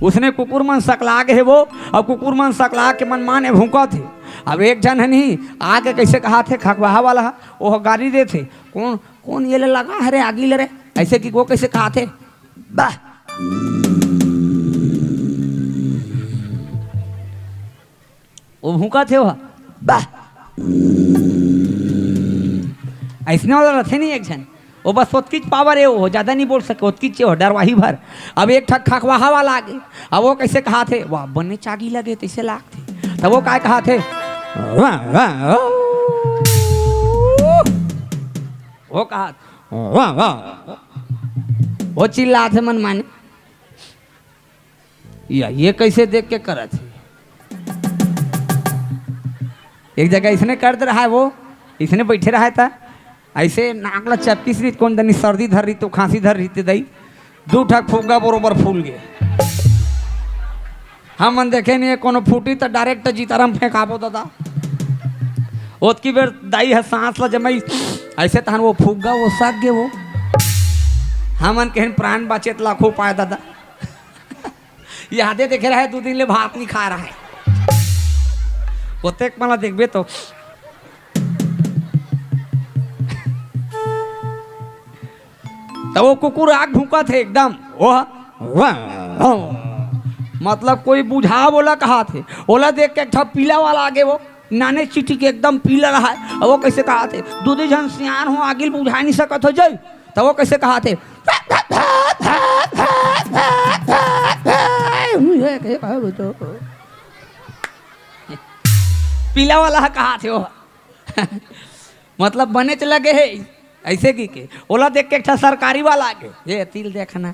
उसने कुकुर मन सकला के है वो, अब कुकुर मन सकला के मन माने भूखा थे। अब एक जन है नहीं आके कैसे कहा थे खकवाहा वाला वो गाड़ी दे थे, कौन कौन ये ले लगा है रे आगी ले रे, ऐसे कि वो कैसे कहा थे बा वो भूखा थे वह बा ऐसने वाला थे नहीं एक जन वो बस ओतकीच पावर है वो ज़्यादा नहीं बोल सके ओतकीच हो डरवाही भर। अब एक ठक खकवाहा वाला आगे अब वो कैसे कहा थे वाह बने चागी लगे तैसे लाग थे तब वो क्या कहा थे वो कहा वो चिल्ला थे मन माने या ये कैसे देख के करा थे। एक जगह इसने कर दे रहा है वो इसने बैठे रहा था ऐसे नाकला चपकीस रही कौन दनी सर्दी धर रही तो खांसी धर रही दई दू ठक फूगा बरोबर फूल गए। हम मन देखे नहीं कोनो फूटी तो डायरेक्ट जीताराम फेंकाबो दादा ओतकी बेर दाई है सांस ला जमाई ऐसे तहन वो फूगा वो सक गे वो हम मन कहन प्राण बचेत लाखों पाए दादा यादे देखे रहा है 2 दिन ले भात नहीं खा रहा है ओतेक मला देखबे तो वो कुकुर आग भूखा थे एकदम वो मतलब कोई बुझा बोला कहा थे ओला देख के एक पीला वाला आगे वो नाने चिट्ठी के एकदम पीला रहा है और वो कैसे कहा थे दूधी जन सियान हो आगे बुझा नहीं सकत हो जाई तो वो कैसे कहा थे पीला वाला कहा थे वो मतलब बने चला गए है ऐसे की के ओला देख के एक सरकारी वाला आगे ये तिल देखना